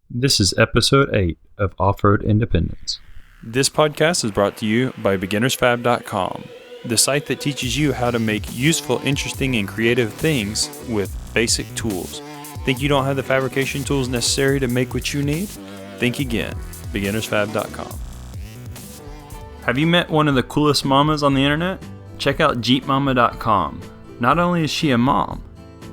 This is episode 8 of Off-Road Independence. This podcast is brought to you by beginnersfab.com, the site that teaches you how to make useful, interesting, and creative things with basic tools. Think you don't have the fabrication tools necessary to make what you need? Think again. beginnersfab.com. Have you met one of the coolest mamas on the internet? Check out JeepMomma.com. Not only is she a mom,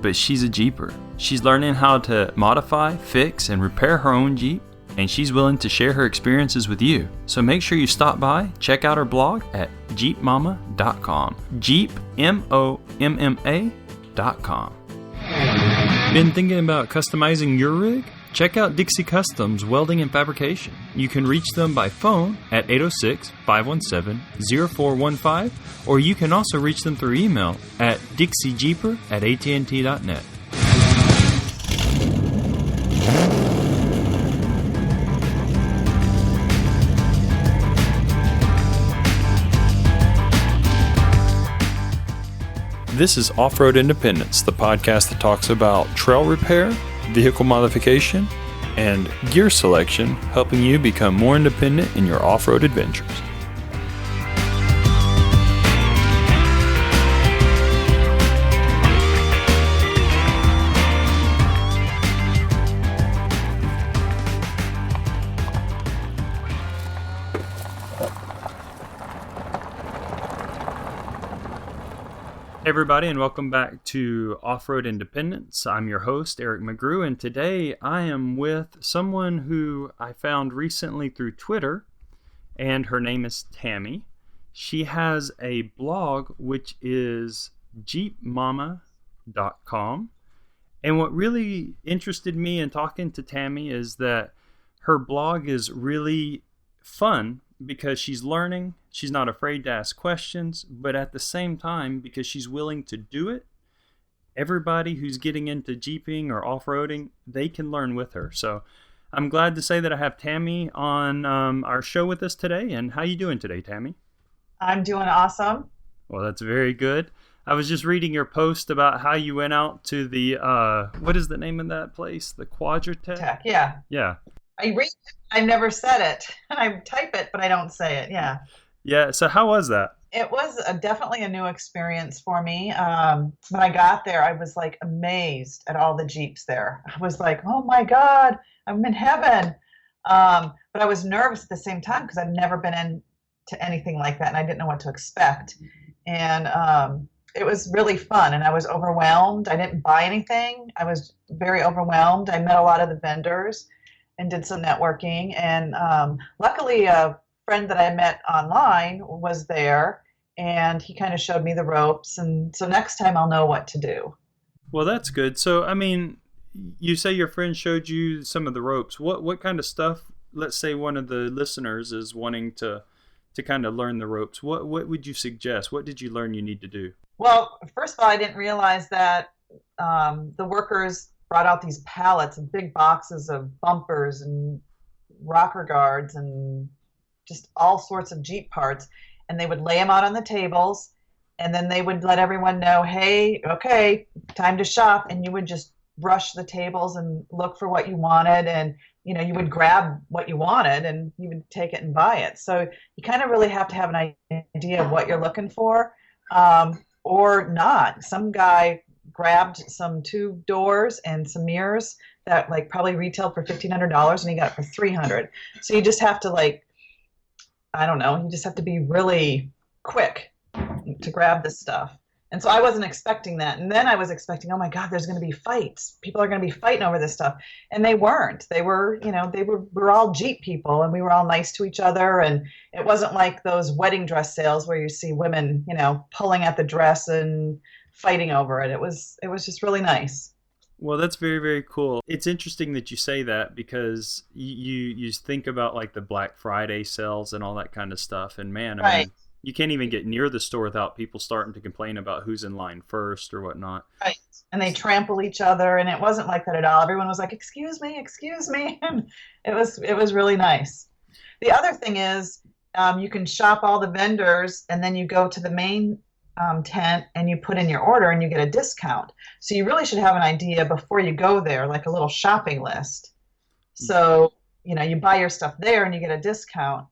but she's a Jeeper. She's learning how to modify, fix, and repair her own Jeep, and she's willing to share her experiences with you. So make sure you stop by, check out her blog at JeepMomma.com. JeepMomma.com. Been thinking about customizing your rig? Check out Dixie Customs Welding and Fabrication. You can reach them by phone at 806-517-0415, or you can also reach them through email at dixiejeeper@att.net. This is Off-Road Independence, the podcast that talks about trail repair, vehicle modification, and gear selection, helping you become more independent in your off-road adventures. Hey everybody, and welcome back to Off-Road Independence. I'm your host, Eric McGrew, and today I am with someone who I found recently through Twitter, and her name is Tammy. She has a blog which is JeepMomma.com, and what really interested me in talking to Tammy is that her blog is really fun because she's learning, she's not afraid to ask questions, but at the same time, because she's willing to do it, everybody who's getting into Jeeping or off-roading, they can learn with her. So I'm glad to say that I have Tammy on our show with us today. And how you doing today, Tammy? I'm doing awesome. Well, that's very good. I was just reading your post about how you went out to the, what is the name of that place? The Quadratech? Yeah. Yeah. I read it. I never said it. I type it, but I don't say it. Yeah. Yeah. So how was that? It was definitely a new experience for me. When I got there, I was like amazed at all the Jeeps there. I was like, oh my God, I'm in heaven. But I was nervous at the same time because I've never been into anything like that and I didn't know what to expect. And it was really fun and I was overwhelmed. I didn't buy anything. I was very overwhelmed. I met a lot of the vendors and did some networking. And luckily, a friend that I met online was there, and he kind of showed me the ropes. And so next time I'll know what to do. Well, that's good. So, I mean, you say your friend showed you some of the ropes. What kind of stuff, let's say one of the listeners is wanting to kind of learn the ropes. What would you suggest? What did you learn you need to do? Well, first of all, I didn't realize that the workers brought out these pallets and big boxes of bumpers and rocker guards and just all sorts of Jeep parts. And they would lay them out on the tables and then they would let everyone know, hey, okay, time to shop. And you would just brush the tables and look for what you wanted. And, you know, you would grab what you wanted and you would take it and buy it. So you kind of really have to have an idea of what you're looking for or not. Some guy grabbed some tube doors and some mirrors that like probably retailed for $1,500 and he got it for $300. So you just have to you just have to be really quick to grab this stuff. And so I wasn't expecting that. And then I was expecting, oh my God, there's going to be fights. People are going to be fighting over this stuff. And they weren't. They were, we're all Jeep people and we were all nice to each other. And it wasn't like those wedding dress sales where you see women, pulling at the dress and fighting over it. It was just really nice. Well, that's very, very cool. It's interesting that you say that because you think about like the Black Friday sales and all that kind of stuff. And man, I mean, you can't even get near the store without people starting to complain about who's in line first or whatnot. Right. And they trample each other. And it wasn't like that at all. Everyone was like, excuse me. And it was really nice. The other thing is you can shop all the vendors and then you go to the main tent and you put in your order and you get a discount. So you really should have an idea before you go there, like a little shopping list. So, you buy your stuff there and you get a discount.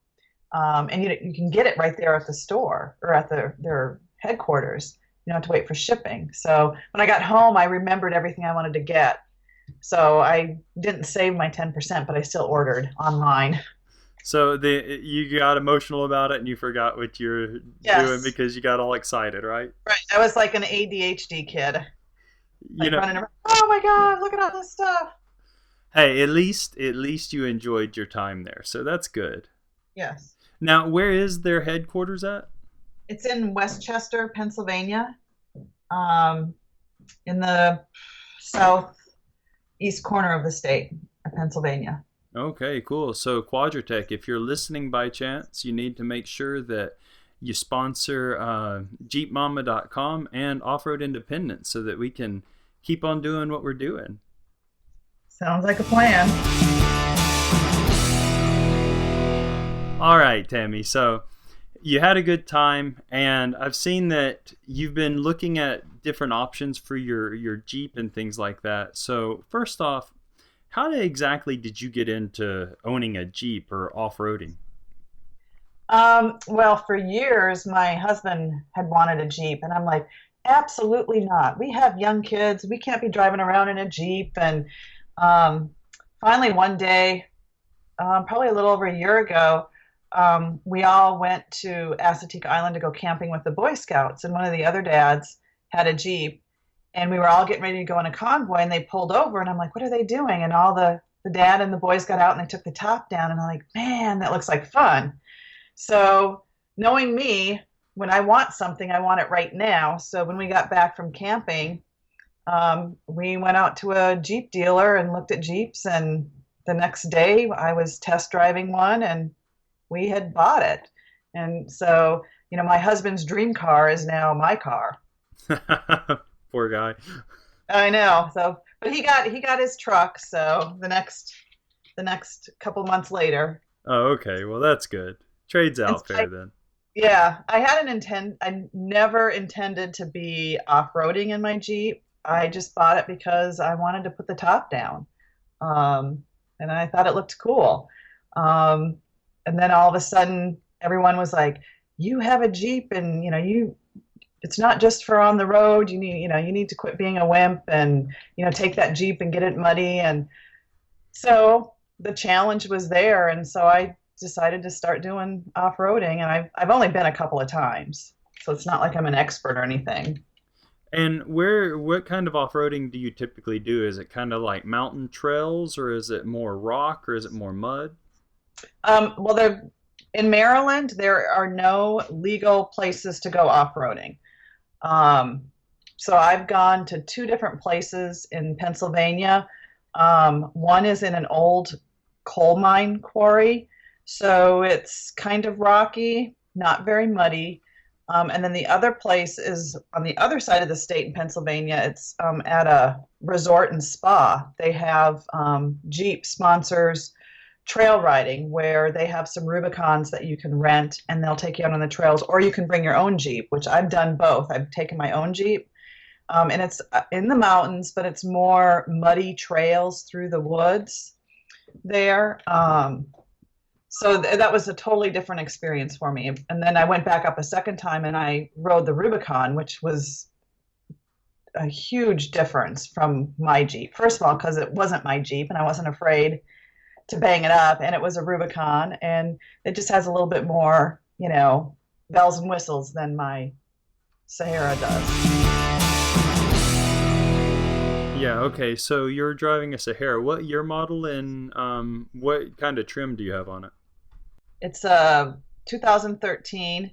And you can get it right there at the store or at their headquarters. You don't have to wait for shipping. So when I got home, I remembered everything I wanted to get. So I didn't save my 10%, but I still ordered online. So you got emotional about it and you forgot what you're doing Yes. because you got all excited, right? Right. I was like an ADHD kid, You like know, running around. Oh my God, look at all this stuff. hey, at least you enjoyed your time there. So that's good. Yes. Now, where is their headquarters at? It's in Westchester, Pennsylvania, um, in the southeast corner of the state of Pennsylvania. Okay, cool. So Quadratech, if you're listening by chance, you need to make sure that you sponsor JeepMomma.com and Off-Road Independence so that we can keep on doing what we're doing. Sounds like a plan. All right, Tammy. So you had a good time, and I've seen that you've been looking at different options for your Jeep and things like that. So first off, how exactly did you get into owning a Jeep or off-roading? Well, for years, my husband had wanted a Jeep, and I'm like, absolutely not. We have young kids. We can't be driving around in a Jeep. And um, finally, one day, probably a little over a year ago, we all went to Assateague Island to go camping with the Boy Scouts, and one of the other dads had a Jeep, and we were all getting ready to go in a convoy, and they pulled over, and I'm like, what are they doing? And all the dad and the boys got out, and they took the top down, and I'm like, man, that looks like fun. So knowing me, when I want something, I want it right now. So when we got back from camping, we went out to a Jeep dealer and looked at Jeeps, and the next day I was test driving one, and we had bought it. And so, my husband's dream car is now my car. Poor guy. I know. So, but he got his truck. So the next couple months later. Oh, okay. Well, that's good. Trades And out so fair then. yeah, I never intended to be off-roading in my Jeep. I just bought it because I wanted to put the top down. And I thought it looked cool. Um, and then all of a sudden everyone was like, you have a Jeep, and it's not just for on the road. You need to quit being a wimp and take that Jeep and get it muddy. And so the challenge was there, and so I decided to start doing off-roading, and I've only been a couple of times, so it's not like I'm an expert or anything. And what kind of off-roading do you typically do? Is it kind of like mountain trails, or is it more rock, or is it more mud? Well, in Maryland, there are no legal places to go off-roading. Um, so I've gone to two different places in Pennsylvania. One is in an old coal mine quarry, so it's kind of rocky, not very muddy. And then the other place is on the other side of the state in Pennsylvania. It's at a resort and spa. They have Jeep sponsors trail riding where they have some Rubicons that you can rent and they'll take you out on the trails, or you can bring your own Jeep, which I've done both. I've taken my own Jeep, and it's in the mountains, but it's more muddy trails through the woods there. So that was a totally different experience for me. And then I went back up a second time and I rode the Rubicon, which was a huge difference from my Jeep. First of all, because it wasn't my Jeep and I wasn't afraid to bang it up, and it was a Rubicon, and it just has a little bit more, bells and whistles than my Sahara does. Yeah, okay. So you're driving a Sahara. What year model and what kind of trim do you have on it? It's a 2013.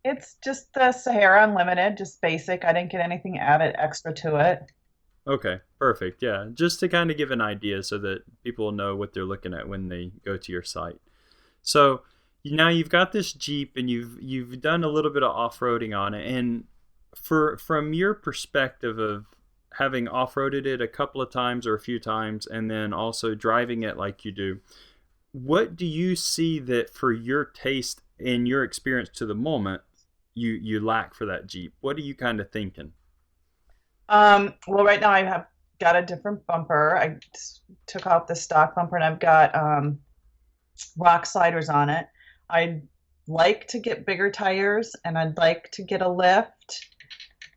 It's just the Sahara Unlimited, just basic. I didn't get anything added extra to it. Okay, perfect. Yeah, just to kind of give an idea so that people know what they're looking at when they go to your site. So now you've got this Jeep and you've done a little bit of off-roading on it. And from your perspective of having off-roaded it a couple of times or a few times and then also driving it like you do, what do you see that for your taste and your experience to the moment you lack for that Jeep? What are you kind of thinking? Well, right now I have got a different bumper. I took out the stock bumper, and I've got rock sliders on it. I'd like to get bigger tires, and I'd like to get a lift.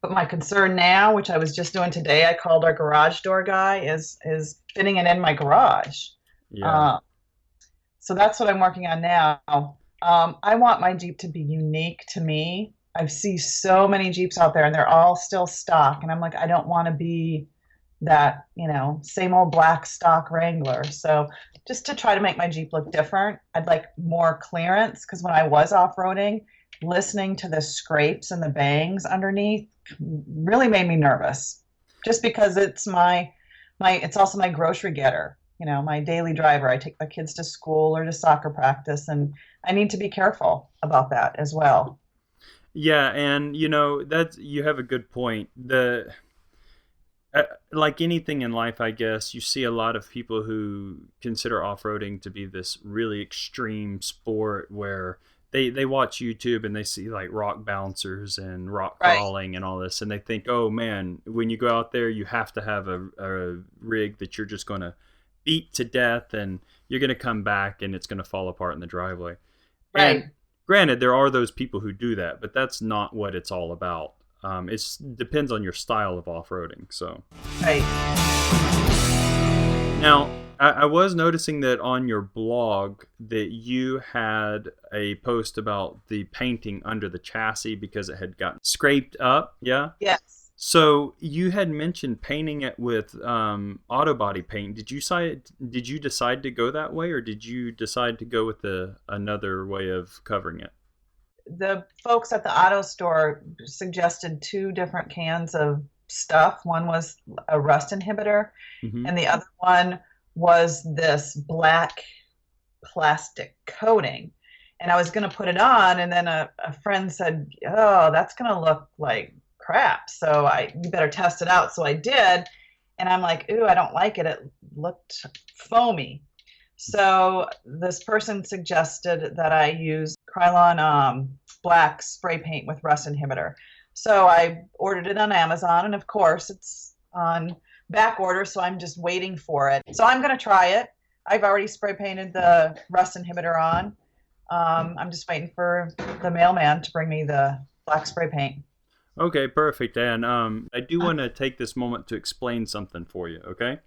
But my concern now, which I was just doing today, I called our garage door guy, is fitting it in my garage. Yeah. So that's what I'm working on now. I want my Jeep to be unique to me. I see so many Jeeps out there, and they're all still stock. And I'm like, I don't want to be that, same old black stock Wrangler. So just to try to make my Jeep look different, I'd like more clearance, because when I was off-roading, listening to the scrapes and the bangs underneath really made me nervous, just because it's it's also my grocery getter, my daily driver. I take my kids to school or to soccer practice, and I need to be careful about that as well. Yeah, and that's, you have a good point. Like anything in life, I guess, you see a lot of people who consider off-roading to be this really extreme sport where they watch YouTube and they see like rock bouncers and rock crawling and all this, and they think, oh man, when you go out there, you have to have a rig that you're just going to beat to death, and you're going to come back and it's going to fall apart in the driveway. Right. And granted, there are those people who do that, but that's not what it's all about. It depends on your style of off-roading. So. Right. Now, I was noticing that on your blog that you had a post about the painting under the chassis because it had gotten scraped up. Yeah? Yes. So you had mentioned painting it with Autobody paint. Did you decide to go that way, or did you decide to go with another way of covering it? The folks at the auto store suggested 2 different cans of stuff. One was a rust inhibitor, and the other one was this black plastic coating. And I was going to put it on, and then a friend said, oh, that's going to look like crap. So you better test it out. So I did, and I'm like, ooh, I don't like it. It looked foamy. So this person suggested that I use Krylon black spray paint with rust inhibitor. So I ordered it on Amazon, and of course it's on back order, so I'm just waiting for it. So I'm going to try it. I've already spray painted the rust inhibitor on. I'm just waiting for the mailman to bring me the black spray paint. Okay, perfect. And I do want to take this moment to explain something for you, okay?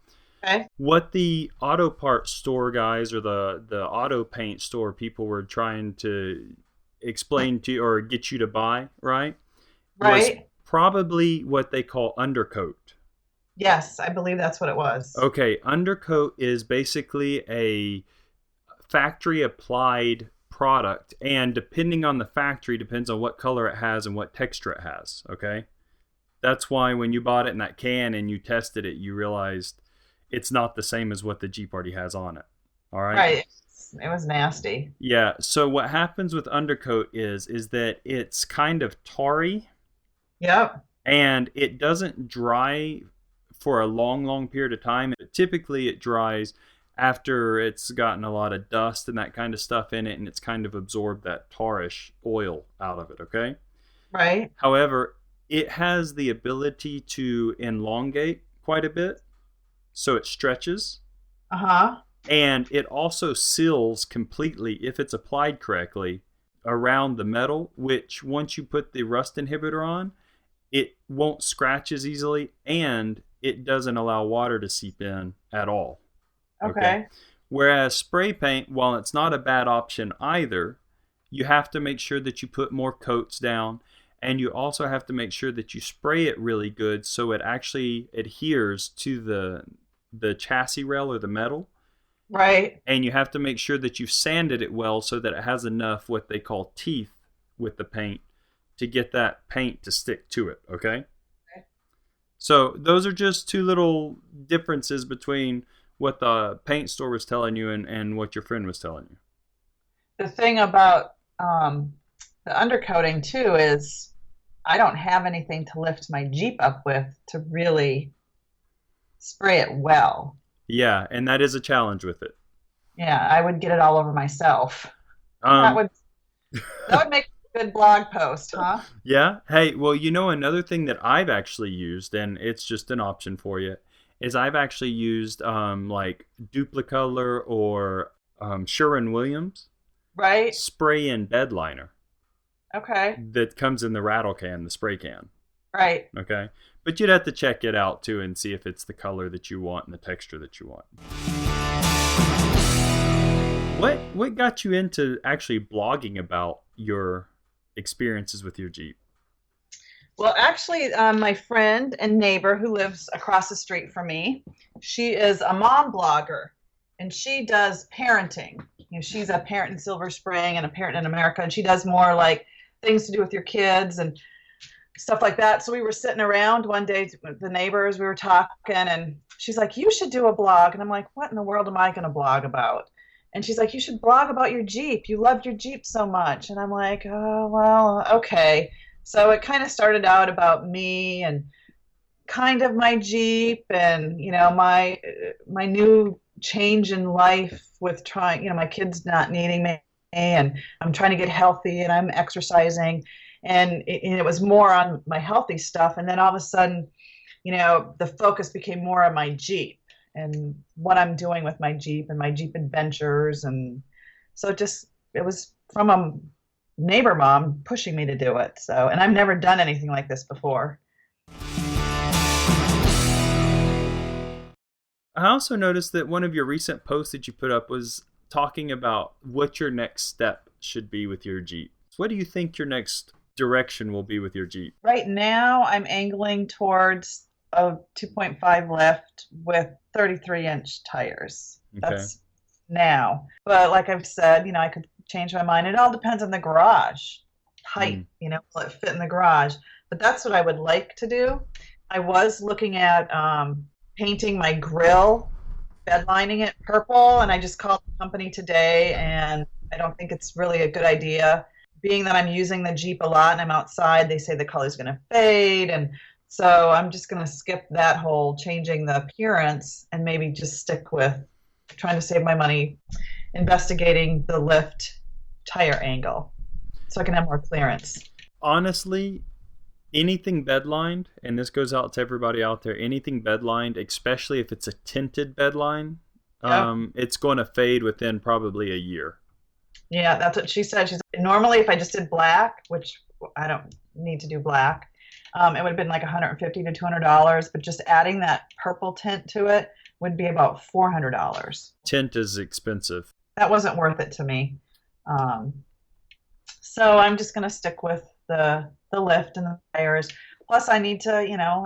Okay. What the auto parts store guys or the auto paint store people were trying to explain to you or get you to buy, right? Right. Was probably what they call undercoat. Yes, I believe that's what it was. Okay, undercoat is basically a factory applied product, and depending on the factory, depends on what color it has and what texture it has, okay? That's why when you bought it in that can and you tested it, you realized it's not the same as what the Jeep already has on it. All right? Right. It was nasty. Yeah, so what happens with undercoat is that it's kind of tarry. Yep. And it doesn't dry for a long period of time. Typically it dries after it's gotten a lot of dust and that kind of stuff in it, and it's kind of absorbed that tarish oil out of it, okay? Right. However, it has the ability to elongate quite a bit, so it stretches. Uh-huh. And it also seals completely, if it's applied correctly, around the metal, which once you put the rust inhibitor on, it won't scratch as easily, and it doesn't allow water to seep in at all. Okay. Whereas spray paint, while it's not a bad option either, you have to make sure that you put more coats down, and you also have to make sure that you spray it really good so it actually adheres to the chassis rail or the metal. Right. And you have to make sure that you've sanded it well so that it has enough what they call teeth with the paint to get that paint to stick to it, okay? So those are just 2 little differences between what the paint store was telling you and what your friend was telling you. The thing about the undercoating, too, is I don't have anything to lift my Jeep up with to really spray it well. Yeah, and that is a challenge with it. Yeah, I would get it all over myself. That would make a good blog post, huh? Yeah. Hey, well, another thing that I've actually used, and it's just an option for you, is I've actually used like Duplicolor or Sherwin-Williams Right. spray-in bed liner. Okay. That comes in the rattle can, the spray can. Right. Okay. But you'd have to check it out too and see if it's the color that you want and the texture that you want. What got you into actually blogging about your experiences with your Jeep? Well, actually, my friend and neighbor who lives across the street from me, she is a mom blogger, and she does parenting. She's a parent in Silver Spring and a parent in America, and she does more like things to do with your kids and stuff like that. So we were sitting around one day with the neighbors, we were talking, and she's like, you should do a blog. And I'm like, what in the world am I going to blog about? And she's like, you should blog about your Jeep. You loved your Jeep so much. And I'm like, oh, well, okay. So it kind of started out about me and kind of my Jeep and, my new change in life with trying, my kids not needing me, and I'm trying to get healthy and I'm exercising. And it was more on my healthy stuff. And then all of a sudden, the focus became more on my Jeep and what I'm doing with my Jeep and my Jeep adventures. And so it was from a neighbor mom pushing me to do it. So, and I've never done anything like this before. I also noticed that one of your recent posts that you put up was talking about what your next step should be with your Jeep. So what do you think your next direction will be with your Jeep? Right now, I'm angling towards a 2.5 lift with 33-inch tires. Okay. That's now. But like I've said, I could change my mind. It all depends on the garage height. Will it fit in the garage? But that's what I would like to do. I was looking at painting my grill, bed lining it purple, and I just called the company today, and I don't think it's really a good idea. Being that I'm using the Jeep a lot and I'm outside, they say the color's going to fade, and so I'm just going to skip that whole changing the appearance and maybe just stick with trying to save my money investigating the lift tire angle so I can have more clearance. Honestly, anything bedlined, and this goes out to everybody out there, anything bedlined, especially if it's a tinted bedline, it's going to fade within probably a year. Yeah, that's what she said. She's normally if I just did black, which I don't need to do black, it would have been like $150 to $200, but just adding that purple tint to it would be about $400. Tint is expensive. That wasn't worth it to me. So I'm just going to stick with the lift and the tires. Plus, I need to,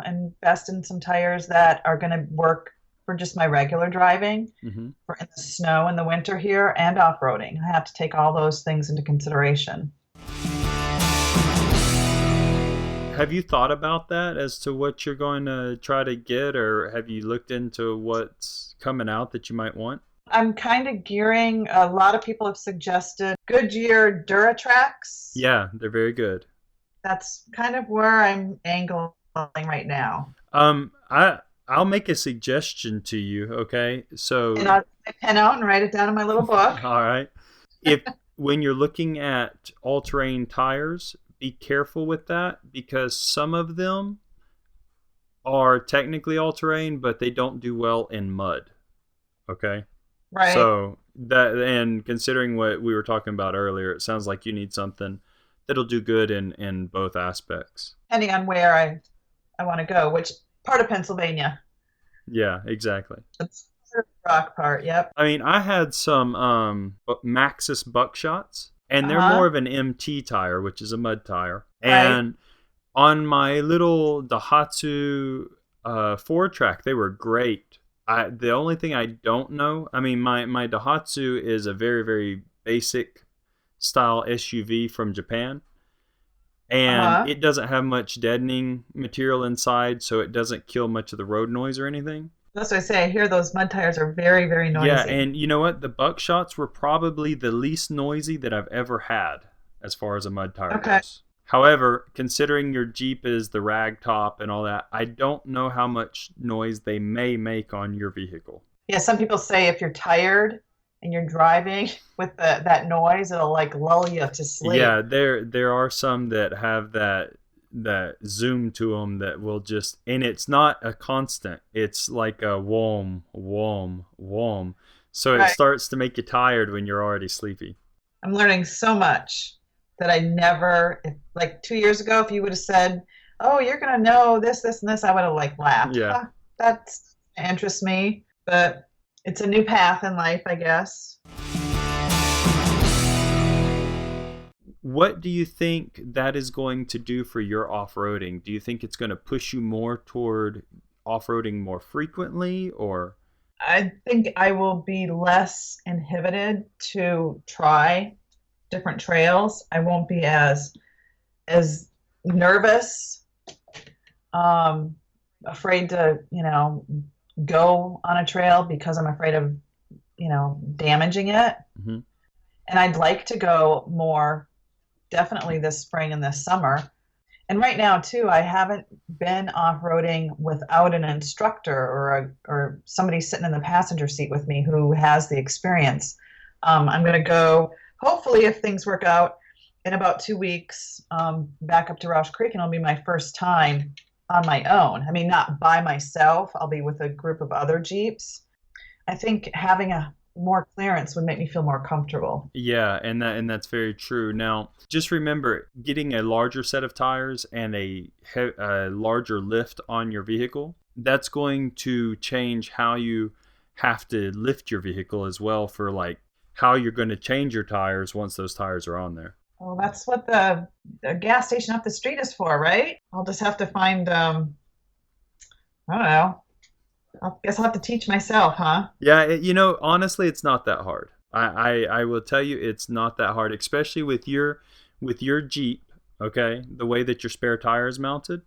invest in some tires that are going to work for just my regular driving, for in the snow in the winter here, and off-roading. I have to take all those things into consideration. Have you thought about that as to what you're going to try to get, or have you looked into what's coming out that you might want? I'm kind of gearing, a lot of people have suggested Goodyear Duratrax. Yeah, they're very good. That's kind of where I'm angling right now. I'll make a suggestion to you, okay? So, and I'll take my pen out and write it down in my little book. All right. When you're looking at all-terrain tires, be careful with that because some of them are technically all-terrain, but they don't do well in mud. Okay? Right. So and considering what we were talking about earlier, it sounds like you need something that'll do good in both aspects. Depending on where I want to go, which part of Pennsylvania. Yeah, exactly. It's the rock part, yep. I mean, I had some Maxxis buckshots, and they're more of an MT tire, which is a mud tire. Right. And on my little Daihatsu 4-track, they were great. The only thing I don't know, I mean, my Daihatsu is a very, very basic style SUV from Japan. And it doesn't have much deadening material inside, so it doesn't kill much of the road noise or anything. That's what I say. I hear those mud tires are very, very noisy. Yeah, and you know what? The buckshots were probably the least noisy that I've ever had as far as a mud tire goes. However, considering your Jeep is the rag top and all that, I don't know how much noise they may make on your vehicle. Yeah, some people say if you're tired and you're driving with that noise, it'll like lull you to sleep. Yeah, there are some that have that that zoom to them that will just, and it's not a constant. It's like a whom, whum, whum. So it Right. starts to make you tired when you're already sleepy. I'm learning so much that I never, like 2 years ago, if you would have said, "Oh, you're gonna know this, this, and this," I would have like laughed. Yeah. Huh, that interests me, but it's a new path in life, I guess. What do you think that is going to do for your off-roading? Do you think it's going to push you more toward off-roading more frequently, or? I think I will be less inhibited to try different trails. I won't be as nervous, afraid to, go on a trail because I'm afraid of, damaging it. Mm-hmm. And I'd like to go more definitely this spring and this summer. And right now too, I haven't been off-roading without an instructor or somebody sitting in the passenger seat with me who has the experience. I'm going to go, hopefully, if things work out, in about 2 weeks, back up to Roush Creek, and it'll be my first time on my own. I mean, not by myself. I'll be with a group of other Jeeps. I think having a more clearance would make me feel more comfortable. Yeah, and that's very true. Now, just remember, getting a larger set of tires and a larger lift on your vehicle, that's going to change how you have to lift your vehicle as well, for like how you're going to change your tires once those tires are on there. Well, that's what the gas station up the street is for, right? I'll just have to find, I don't know. I guess I'll have to teach myself, huh? Yeah, honestly, it's not that hard. I will tell you, it's not that hard, especially with your Jeep. Okay, the way that your spare tire is mounted,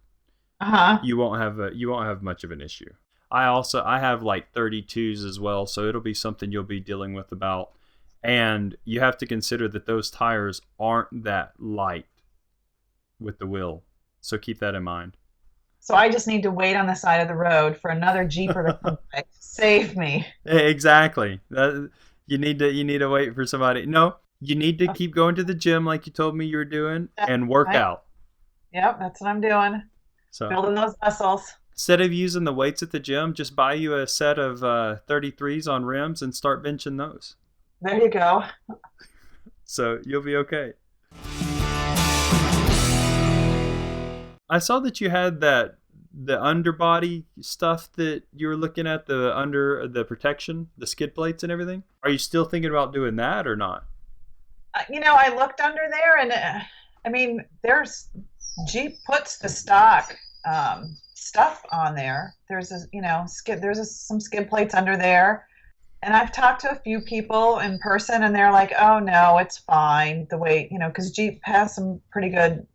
you won't have much of an issue. I have like 32s as well, so it'll be something you'll be dealing with about. And you have to consider that those tires aren't that light with the wheel, so keep that in mind. So I just need to wait on the side of the road for another Jeeper to come by. Save me. Exactly. You need to wait for somebody. No, you need to keep going to the gym like you told me you were doing, and work out. Yep, that's what I'm doing. So building those muscles. Instead of using the weights at the gym, just buy you a set of 33s on rims and start benching those. There you go. So you'll be okay. I saw that you had the underbody stuff that you were looking at, the protection, the skid plates and everything. Are you still thinking about doing that or not? I looked under there, and there's Jeep puts the stock stuff on there. There's some skid plates under there. And I've talked to a few people in person, and they're like, "Oh no, it's fine." The way, because Jeep has some pretty good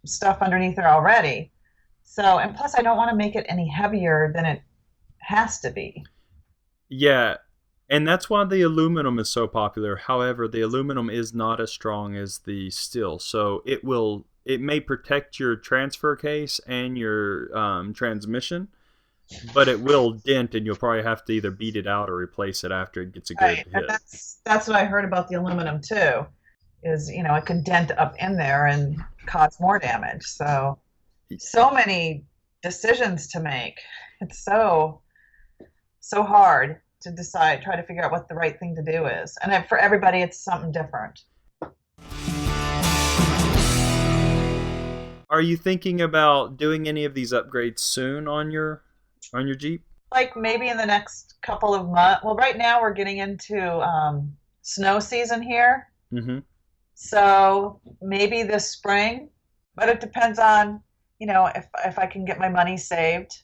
stuff underneath there already. So, and plus I don't want to make it any heavier than it has to be. Yeah, and that's why the aluminum is so popular. However, the aluminum is not as strong as the steel, so it may protect your transfer case and your transmission, but it will dent, and you'll probably have to either beat it out or replace it after it gets a good hit. And that's what I heard about the aluminum too, is it could dent up in there and cause more damage. So many decisions to make. It's so hard to decide, try to figure out what the right thing to do is. And for everybody, it's something different. Are you thinking about doing any of these upgrades soon on your Jeep? Like maybe in the next couple of months. Well, right now we're getting into snow season here. Mm-hmm. So maybe this spring, but it depends on, if I can get my money saved.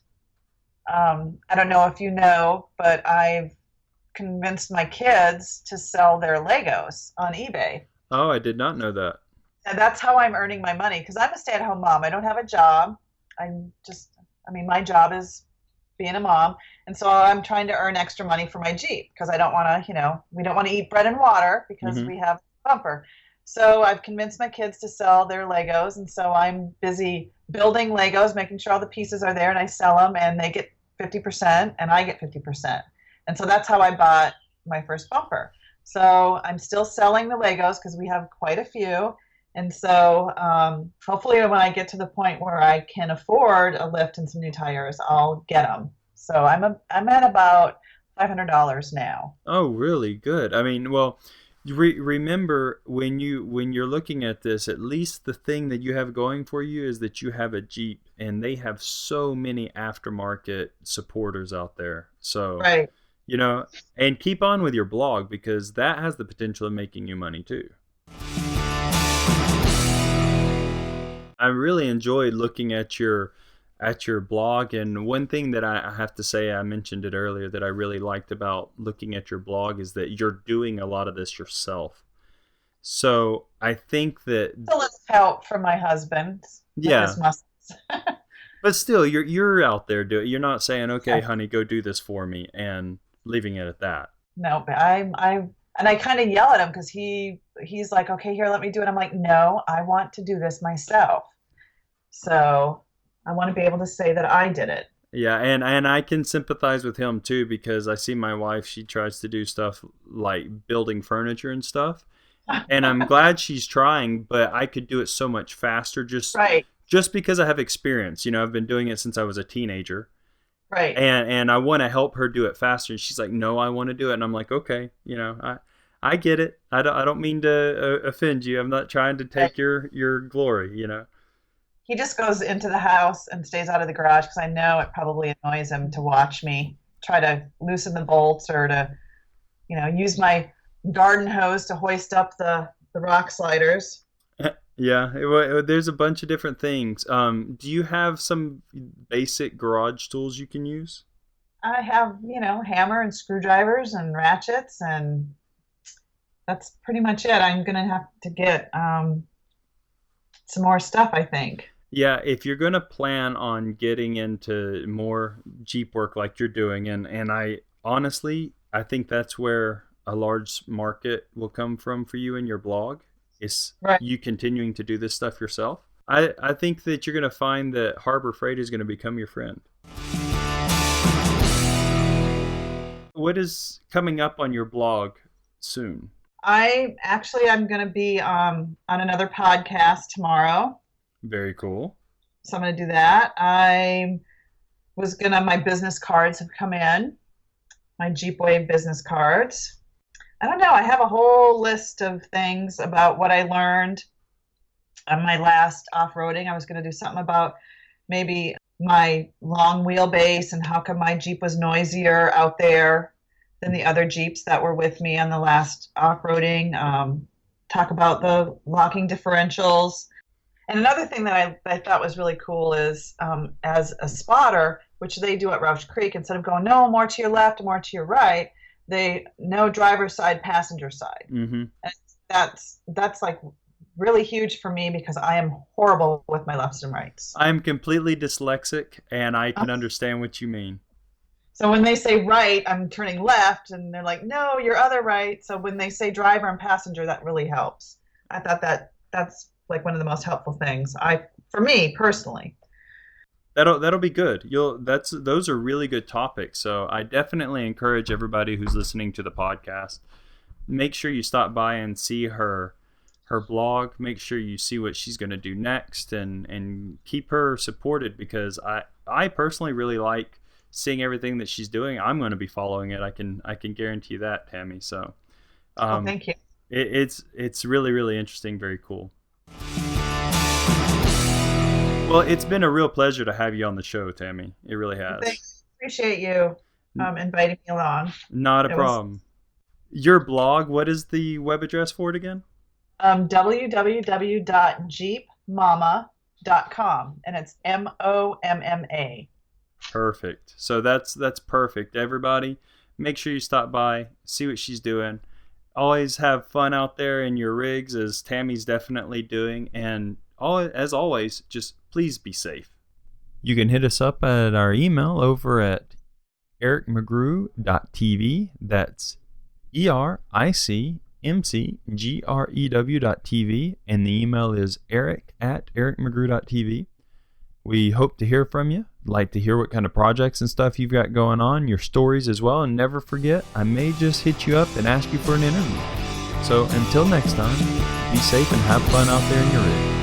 I don't know if you know, but I've convinced my kids to sell their Legos on eBay. Oh, I did not know that. And that's how I'm earning my money, because I'm a stay-at-home mom. I don't have a job. My job is being a mom, and so I'm trying to earn extra money for my Jeep, because I don't want to, we don't want to eat bread and water because we have a bumper. So I've convinced my kids to sell their Legos, and so I'm busy building Legos, making sure all the pieces are there, and I sell them, and they get 50%, and I get 50%. And so that's how I bought my first bumper. So I'm still selling the Legos because we have quite a few, And so hopefully when I get to the point where I can afford a lift and some new tires, I'll get them. So I'm at about $500 now. Oh, really? Good. I mean, well, remember when you're looking at this, at least the thing that you have going for you is that you have a Jeep, and they have so many aftermarket supporters out there. So, right. And keep on with your blog, because that has the potential of making you money too. I really enjoyed looking at your blog, and one thing that I have to say, I mentioned it earlier, that I really liked about looking at your blog is that you're doing a lot of this yourself. So I think that a little help from my husband. Yeah. But still, you're out there doing. You're not saying, "Okay, honey, go do this for me," and leaving it at that. No, but I kind of yell at him because he's like, "Okay, here, let me do it." I'm like, "No, I want to do this myself." So I want to be able to say that I did it. Yeah, and I can sympathize with him too, because I see my wife, she tries to do stuff like building furniture and stuff. And I'm glad she's trying, but I could do it so much faster just because I have experience. I've been doing it since I was a teenager. Right. And I want to help her do it faster. And she's like, "No, I want to do it." And I'm like, "Okay, I get it. I don't mean to offend you. I'm not trying to take your glory, He just goes into the house and stays out of the garage because I know it probably annoys him to watch me try to loosen the bolts or to, use my garden hose to hoist up the rock sliders. Yeah, there's a bunch of different things. Do you have some basic garage tools you can use? I have, hammer and screwdrivers and ratchets, and that's pretty much it. I'm going to have to get some more stuff, I think. Yeah, if you're going to plan on getting into more Jeep work like you're doing, and I honestly, I think that's where a large market will come from for you in your blog, is right. You continuing to do this stuff yourself. I think that you're going to find that Harbor Freight is going to become your friend. What is coming up on your blog soon? I'm going to be on another podcast tomorrow. Very cool. So I'm going to do that. My business cards have come in, my Jeep Wave business cards. I don't know. I have a whole list of things about what I learned on my last off-roading. I was going to do something about maybe my long wheelbase and how come my Jeep was noisier out there than the other Jeeps that were with me on the last off-roading. Talk about the locking differentials. And another thing that I thought was really cool is as a spotter, which they do at Roush Creek, instead of going, no, more to your left, more to your right, no driver's side, passenger side. Mm-hmm. And that's like really huge for me because I am horrible with my lefts and rights. I'm completely dyslexic, and I can understand what you mean. So when they say right, I'm turning left, and they're like, no, your other right. So when they say driver and passenger, that really helps. I thought that's like one of the most helpful things for me personally. That'll be good. Those are really good topics. So I definitely encourage everybody who's listening to the podcast, make sure you stop by and see her blog. Make sure you see what she's going to do next, and keep her supported, because I personally really like seeing everything that she's doing. I'm going to be following it. I can guarantee you that, Tammy. So thank you. It's really, really interesting. Very cool. Well, it's been a real pleasure to have you on the show, Tammy. It really has. Thanks. Appreciate you inviting me along. Not a problem. Your blog, what is the web address for it again? www.JeepMomma.com, and it's MOMMA. Perfect. So that's perfect. Everybody, make sure you stop by, see what she's doing. Always have fun out there in your rigs, as Tammy's definitely doing. And as always, just please be safe. You can hit us up at our email over at ericmcgrew.tv. That's ERICMCGREW.tv. And the email is eric@ericmcgrew.tv. We hope to hear from you. Like to hear what kind of projects and stuff you've got going on, your stories as well. And never forget, I may just hit you up and ask you for an interview. So until next time. Be safe and have fun out there in your rig.